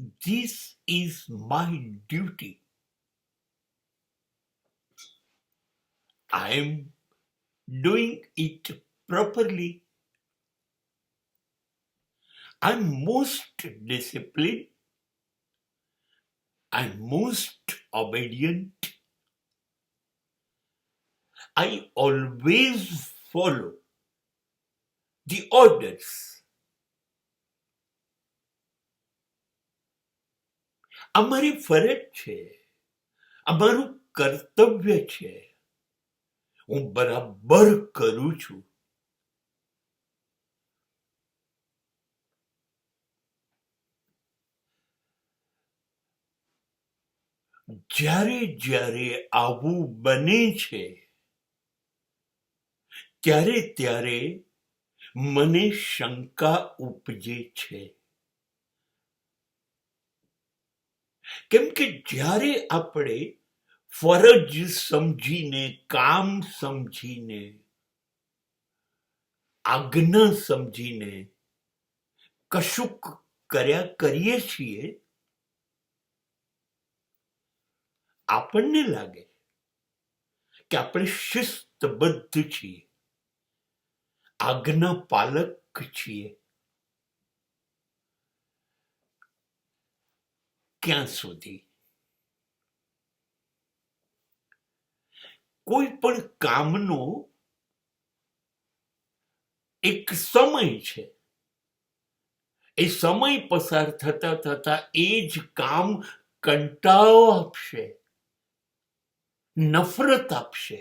This is my duty. I am doing it properly. I'm most disciplined. I'm most obedient. I always follow the orders. અમારી ફરજ છે, અમારું કર્તવ્ય છે. હું બરાબર કરું છું. જ્યારે જ્યારે આવું બને છે ત્યારે ત્યારે મને શંકા ઉપજે છે. કેમ કે જ્યારે આપણે ફરજ સમજીને, કામ સમજીને, આજ્ઞા સમજીને કશુંક કર્યા કરીએ છીએ, આપણને લાગે કે આપણે શિસ્તબદ્ધ છીએ, આજ્ઞા પાલક છીએ. ક્યાં સુધી? કોઈ પણ કામનો એક સમય છે. એ સમય પસાર થતા થતા એ જ કામ કંટાળો આપશે, નફરત આપશે,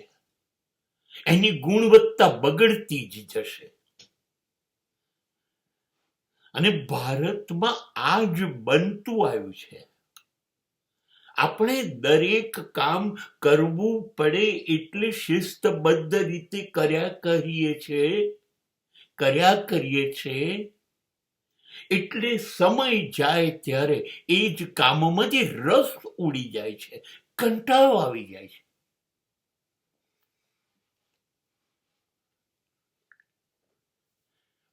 એની ગુણવત્તા બગડતી જ જશે. અને ભારતમાં આ જ બનતું આવ્યું છે. આપણે દરેક કામ કરવું પડે એટલે શિસ્તબદ્ધ રીતે કર્યા કરીએ છીએ. એટલે સમય જાય ત્યારે એ જ કામમાંથી રસ ઉડી જાય છે, કંટાળો આવી જાય છે.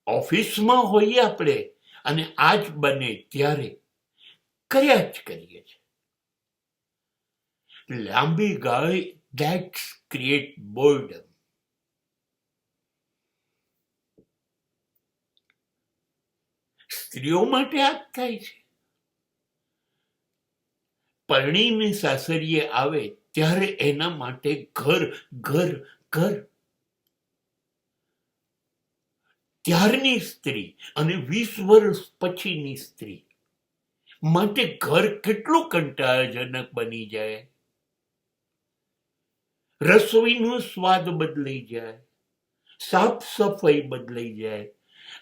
ઓફિસમાં હોઈએ આપણે અને આજ બને ત્યારે કર્યા જ કરીએ છીએ. લાંબી ગાળી ધેટ્સ ક્રિએટ બોર્ડમ. સ્ત્રીઓ માટે આ થાય છે. પરણીને સાસરીએ આવે ત્યારે એના માટે ઘર ઘર ઘર. ત્યારની સ્ત્રી અને 20 વર્ષ પછીની સ્ત્રી માટે ઘર કેટલું કંટાળાજનક બની જાય. રસોઈનો સ્વાદ બદલાઈ જાય, સાફ સફાઈ બદલાઈ જાય.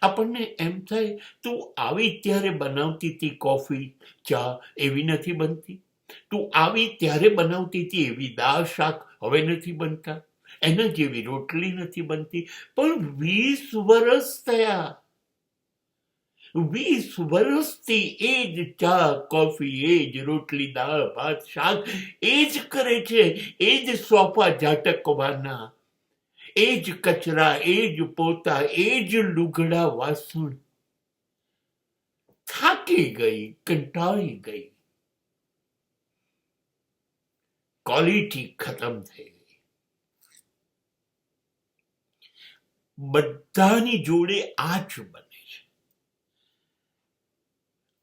આપણને એમ થાય, તું આવી ત્યારે બનાવતી હતી કોફી ચા, એવી નથી બનતી. તું આવી ત્યારે બનાવતી હતી એવી દાળ શાક, હવે નથી બનતા. એના જેવી રોટલી નથી બનતી. પણ 20 વર્ષ થયા. 20 વર્ષથી એ જ ચા કોફી, એ જ રોટલી દાળ ભાત શાક એ જ કરે છે. એ જ સોફા ઝાટકવાના, એ જ કચરા, એ જ પોતા, એ જ લુગડા વાસણ. થાકી ગઈ, કંટાળી ગઈ, ક્વોલિટી ખતમ થઈ ગઈ. બધાની જોડે આ જ બને છે.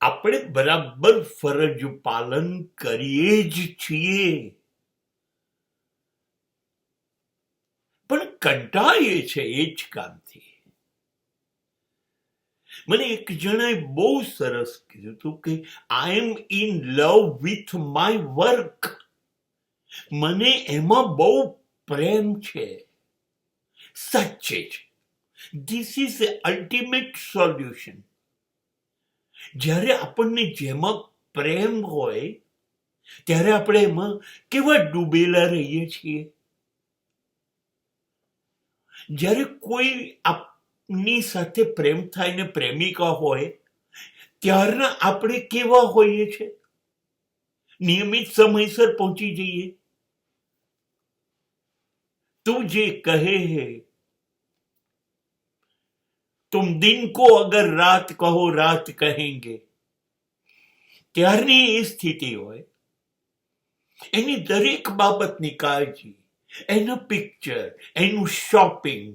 આપણે બરાબર ફરજ પાલન કરીએ જ છીએ, પણ કંટાળીએ છે એ જ કામથી. મને એક જણાએ બહુ સરસ કીધું હતું કે I am in love with my work. મને એમાં બહુ પ્રેમ છે. સાચે જ. This is ultimate solution. જ્યારે આપણને જેમાં પ્રેમ હોય ત્યારે આપણે એમાં કેવા ડૂબેલા રહીએ છીએ. જ્યારે કોઈ આપની સાથે પ્રેમ થાય ને પ્રેમિકા હોય ત્યારના આપણે કેવા હોઈએ છીએ? નિયમિત સમયસર પહોંચી જઈએ. તું જે કહે હે तुम दिन को अगर रात कहो रात कहेंगे, ત્યારની એ સ્થિતિ હોય, એની દરેક બાબતની કાળજી, એના પિક્ચર, એનું શોપિંગ,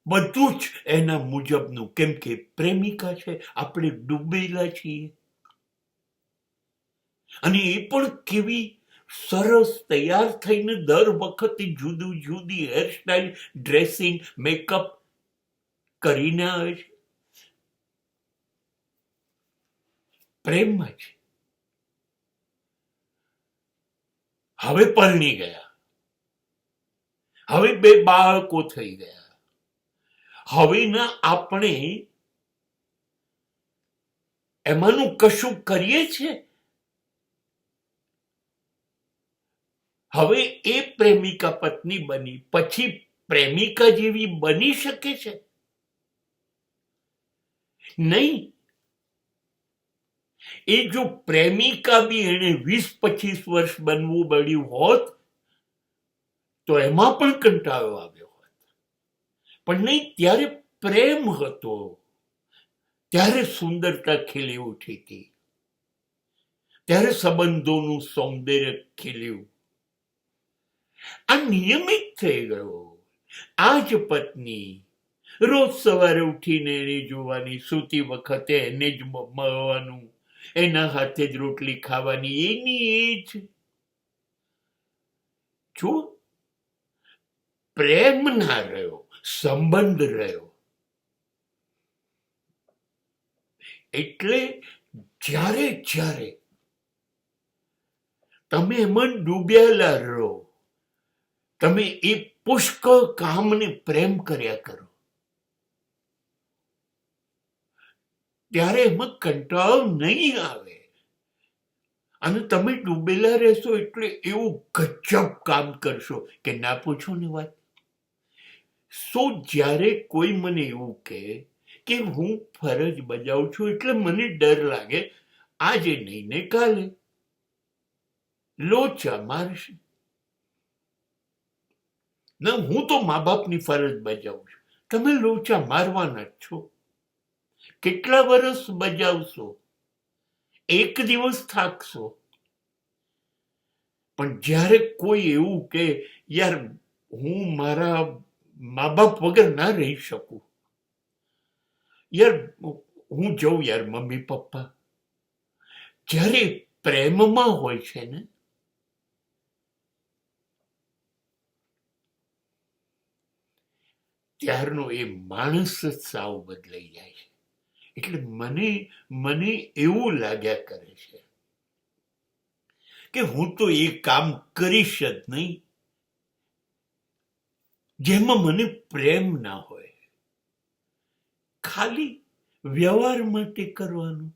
બધું જ એના મુજબનું. કેમ કે પ્રેમિકા છે, આપણે ડૂબેલા છીએ. અને એ પણ કેવી સરસ તૈયાર થઈને દર વખતે જુદી જુદી હેરસ્ટાઇલ, ડ્રેસિંગ, મેકઅપ કરીને આવે છે. પ્રેમમાં છે. હવે પરણી ગયા, હવે 2 બાળકો થઈ ગયા. હવે ના આપણે એમાંનું કશું કરીએ છીએ. હવે એ પ્રેમિકા પત્ની બની પછી પ્રેમિકા જેવી બની શકે છે? નહીં. એ જો પ્રેમિકા બી એને 20-25 વર્ષ બનવું પડ્યું હોત તો એમાં પણ કંટાળો આવ્યો હોત. પણ નહીં, ત્યારે પ્રેમ હતો, ત્યારે સુંદરતા ખીલી ઉઠી હતી, ત્યારે સંબંધોનું સૌંદર્ય ખીલ્યું. આ નિયમિત થઈ ગયો. આ જ પત્ની રોજ સવારે ઉઠીને એને જોવાની, સૂતી વખતે એને જ મળવાનું, એના હાથે જ રોટલી ખાવાની, એની એ જ. જો પ્રેમ ના રહ્યો, સંબંધ રહ્યો. એટલે જ્યારે જ્યારે તમે એમાં ડૂબેલા રહો, તમે એ પુષ્કળ કામને પ્રેમ કર્યા કરો, ત્યારે એમાં કંટાળો નહીં આવે. અને તમે ડૂબેલા રહેશો એટલે એવું ગજબ કામ કરશો કે ના પૂછો ને વાત. જ્યારે કોઈ મને એવું કહે કે હું ફરજ બજાવું છું એટલે મને ડર લાગે, આજે નહીં ને કાલે લોચા મારશે. ના, હું તો મા બાપની ફરજ બજાવું છું. તમે લોચા મારવાના જ છો. કેટલા વર્ષ બજાવશો? એક દિવસ થાકશો. પણ જ્યારે કોઈ એવું કે યાર હું મારા મા બાપ વગર ના રહી શકું, યાર હું જઉં યાર મમ્મી પપ્પા, જ્યારે પ્રેમમાં હોય છે ને, ત્યારનો એ માણસ જ સાવ બદલાઈ જાય છે. એટલે મને એવું લાગ્યા કરે છે કે હું તો એ કામ કરીશ જ નહીં જેમાં મને પ્રેમ ના હોય. ખાલી વ્યવહાર માટે કરવાનું,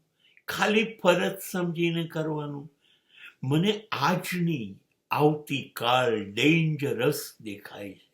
ખાલી ફરજ સમજીને કરવાનું. મને આજની આવતીકાલ ડેન્જરસ દેખાય છે.